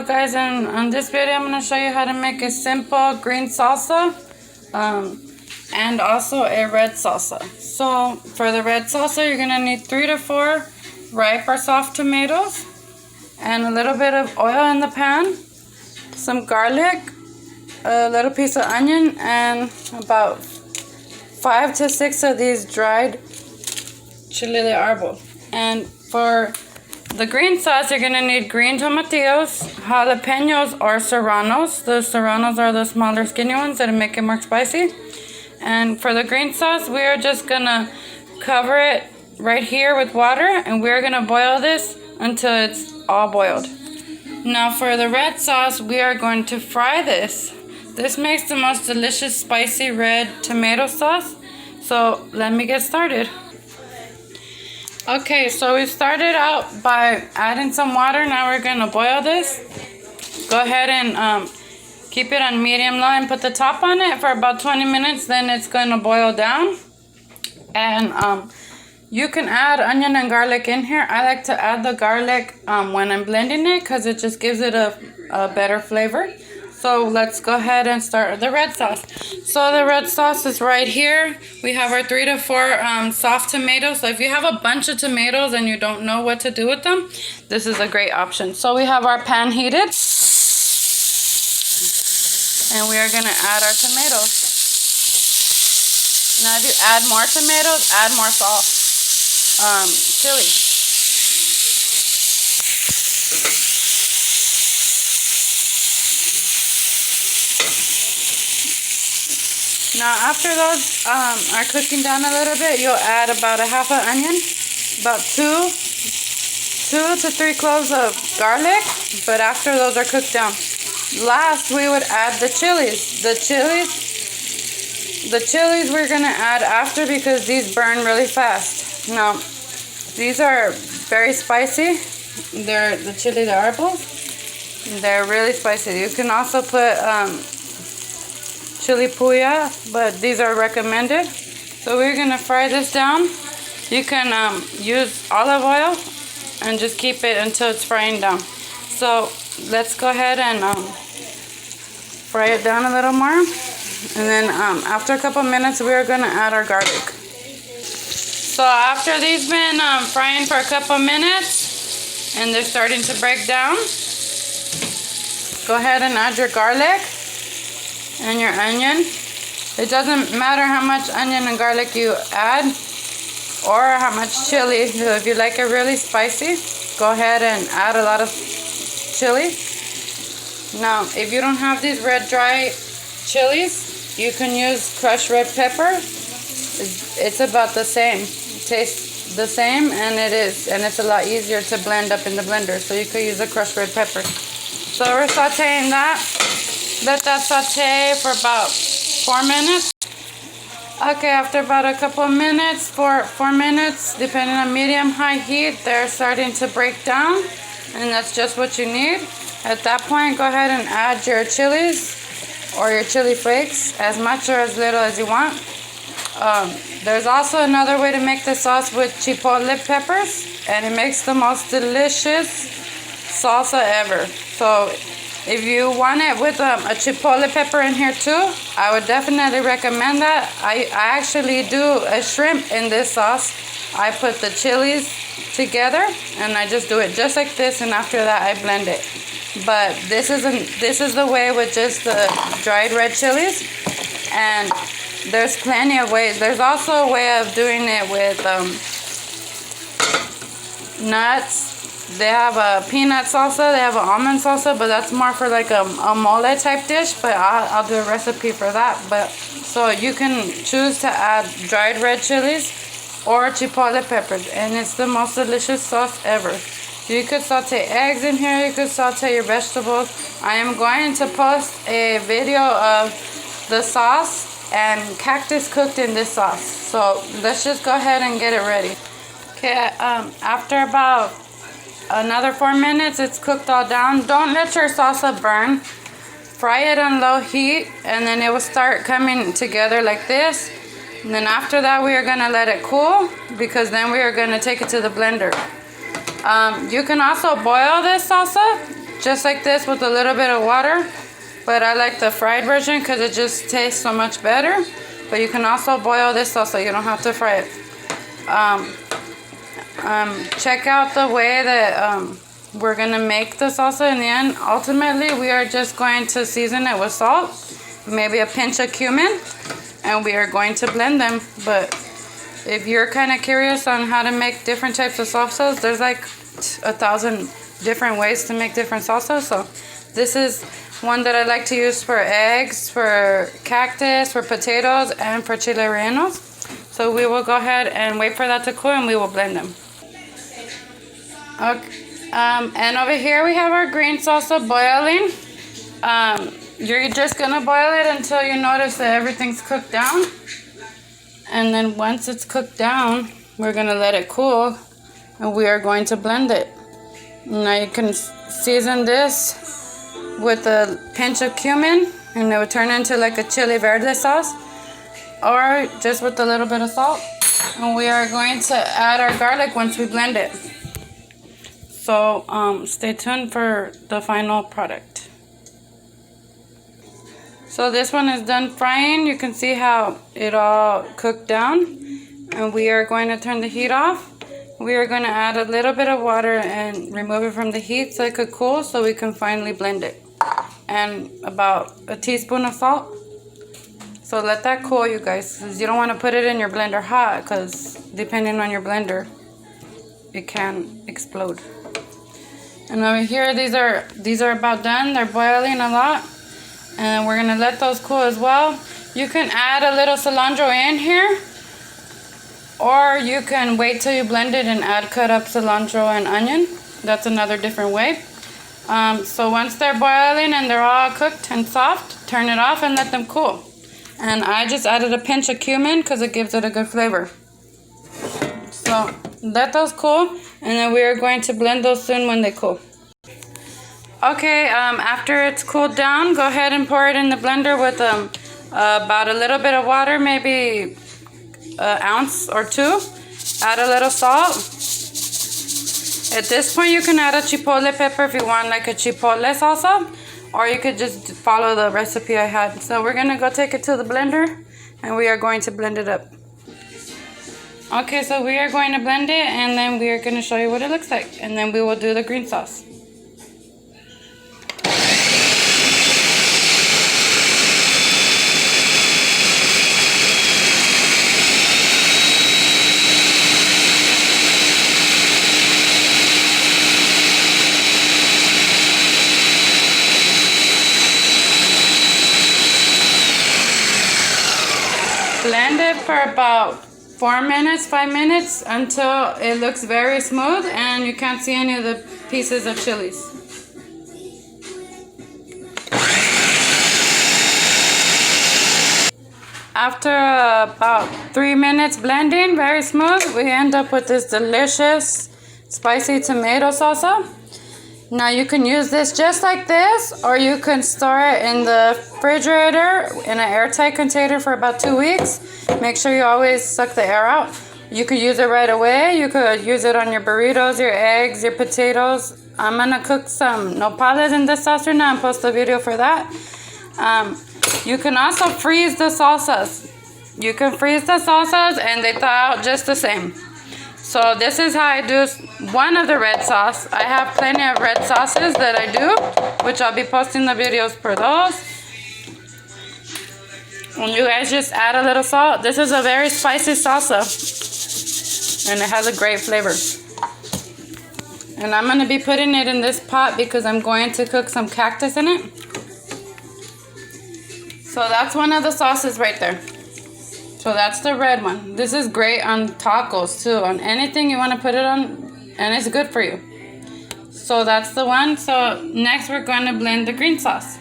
Hello guys, and on this video I'm going to show you how to make a simple green salsa and also a red salsa. So for the red salsa you're going to need 3 to 4 ripe or soft tomatoes and a little bit of oil in the pan, some garlic, a little piece of onion, and about 5 to 6 of these dried chile de árbol. And for the green sauce, you're going to need green tomatillos, jalapenos or serranos. The serranos are the smaller skinny ones that make it more spicy. And for the green sauce, we are just going to cover it right here with water, and we're going to boil this until it's all boiled. Now for the red sauce, we are going to fry this. This makes the most delicious spicy red tomato sauce. So let me get started. Okay, so we started out by adding some water. Now we're going to boil this. Go ahead and keep it on medium low and put the top on it for about 20 minutes. Then it's going to boil down. And you can add onion and garlic in here. I like to add the garlic when I'm blending it because it just gives it a better flavor. So let's go ahead and start the red sauce. So the red sauce is right here. We have our 3 to 4 soft tomatoes. So if you have a bunch of tomatoes and you don't know what to do with them, this is a great option. So we have our pan heated. And we are going to add our tomatoes. Now if you add more tomatoes, add more salt. Chili. Now after those are cooking down a little bit, you'll add about a half an onion, about 2 to 3 cloves of garlic, but after those are cooked down. Last, we would add the chilies. The chilies we're going to add after because these burn really fast. Now, these are very spicy. They're the chile de árbol. They're really spicy. You can also put chili puya, but these are recommended. So we're going to fry this down. You can use olive oil and just keep it until it's frying down. So let's go ahead and fry it down a little more. And then after a couple minutes, we're going to add our garlic. So after these been frying for a couple minutes and they're starting to break down, go ahead and add your garlic and your onion. It doesn't matter how much onion and garlic you add or how much chili. If you like it really spicy, go ahead and add a lot of chili. Now, if you don't have these red dry chilies, you can use crushed red pepper. It's about the same. It tastes the same, and it's a lot easier to blend up in the blender. So you could use a crushed red pepper. So we're sauteing that. Let that saute for about 4 minutes. Okay, after about a couple of minutes, 4 minutes, depending on medium-high heat, they're starting to break down, and that's just what you need. At that point, go ahead and add your chilies or your chili flakes, as much or as little as you want. There's also another way to make the sauce with chipotle peppers, and it makes the most delicious salsa ever. So if you want it with a chipotle pepper in here too, I would definitely recommend that. I actually do a shrimp in this sauce. I put the chilies together and I just do it just like this, and after that I blend it. But this is the way with just the dried red chilies, and there's plenty of ways. There's also a way of doing it with nuts. They have a peanut salsa, they have an almond salsa, but that's more for like a mole type dish, but I'll do a recipe for that. But so you can choose to add dried red chilies or chipotle peppers, and it's the most delicious sauce ever. You could saute eggs in here, you could saute your vegetables. I am going to post a video of the sauce and cactus cooked in this sauce. So let's just go ahead and get it ready. Okay, after about another 4 minutes, it's cooked all down. Don't let your salsa burn. Fry it on low heat, and then it will start coming together like this. And then after that, we are going to let it cool, because then we are going to take it to the blender. You can also boil this salsa just like this with a little bit of water. But I like the fried version because it just tastes so much better. But you can also boil this salsa. You don't have to fry it. Check out the way that we're going to make the salsa in the end. Ultimately, we are just going to season it with salt, maybe a pinch of cumin, and we are going to blend them. But if you're kind of curious on how to make different types of salsas, there's like 1,000 different ways to make different salsas. So this is one that I like to use for eggs, for cactus, for potatoes, and for chile rellenos. So we will go ahead and wait for that to cool, and we will blend them. Okay. And over here we have our green salsa boiling. You're just gonna boil it until you notice that everything's cooked down. And then once it's cooked down, we're gonna let it cool, and we are going to blend it. Now you can season this with a pinch of cumin, and it will turn into like a chili verde sauce, or just with a little bit of salt. And we are going to add our garlic once we blend it. So stay tuned for the final product. So this one is done frying. You can see how it all cooked down, and we are going to turn the heat off. We are going to add a little bit of water and remove it from the heat so it could cool, so we can finally blend it. And about a teaspoon of salt. So let that cool, you guys, because you don't want to put it in your blender hot, because depending on your blender, it can explode. And over here, these are about done. They're boiling a lot, and we're gonna let those cool as well. You can add a little cilantro in here, or you can wait till you blend it and add cut up cilantro and onion. That's another different way. So once they're boiling and they're all cooked and soft, turn it off and let them cool. And I just added a pinch of cumin because it gives it a good flavor. So let those cool, and then we are going to blend those soon when they cool. Okay, after it's cooled down, go ahead and pour it in the blender with about a little bit of water, maybe an ounce or two. Add a little salt. At this point, you can add a chipotle pepper if you want like a chipotle salsa, or you could just follow the recipe I had. So we're gonna go take it to the blender, and we are going to blend it up. Okay, so we are going to blend it, and then we are going to show you what it looks like, and then we will do the green sauce. Blend it for about 4 minutes, 5 minutes, until it looks very smooth and you can't see any of the pieces of chilies. After about 3 minutes blending, very smooth, we end up with this delicious spicy tomato salsa. Now you can use this just like this, or you can store it in the refrigerator in an airtight container for about 2 weeks. Make sure you always suck the air out. You could use it right away. You could use it on your burritos, your eggs, your potatoes. I'm gonna cook some nopales in this sauce right now and post a video for that. You can also freeze the salsas. You can freeze the salsas and they thaw out just the same. So this is how I do one of the red sauce. I have plenty of red sauces that I do, which I'll be posting the videos for those. And you guys just add a little salt. This is a very spicy salsa, and it has a great flavor. And I'm going to be putting it in this pot because I'm going to cook some cactus in it. So that's one of the sauces right there. So that's the red one. This is great on tacos too, on anything you want to put it on, and it's good for you. So that's the one. So next we're going to blend the green sauce.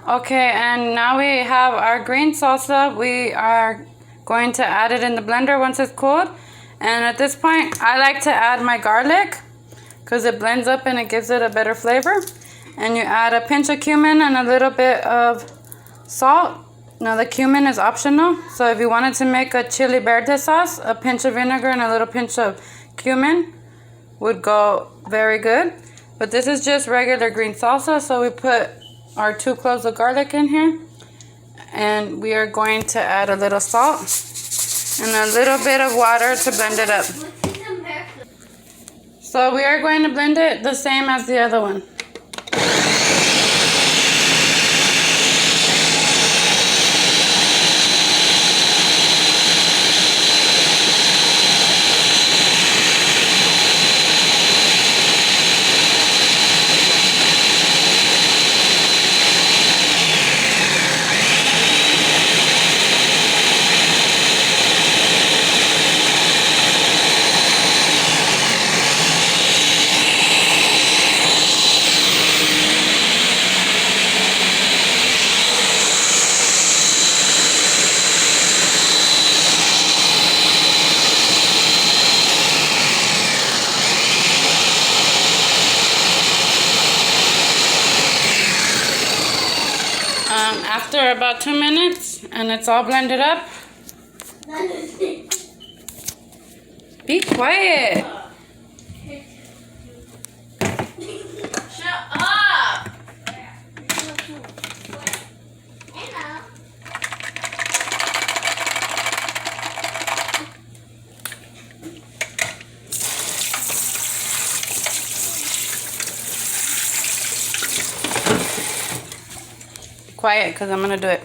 Okay, and now we have our green salsa. We are going to add it in the blender once it's cooled. And at this point, I like to add my garlic because it blends up and it gives it a better flavor. And you add a pinch of cumin and a little bit of salt. Now the cumin is optional, so if you wanted to make a chili verde sauce, a pinch of vinegar and a little pinch of cumin would go very good. But this is just regular green salsa, so we put our 2 cloves of garlic in here. And we are going to add a little salt and a little bit of water to blend it up. So we are going to blend it the same as the other one. After about 2 minutes and it's all blended up. Be quiet. Shut up. Quiet, because I'm going to do it.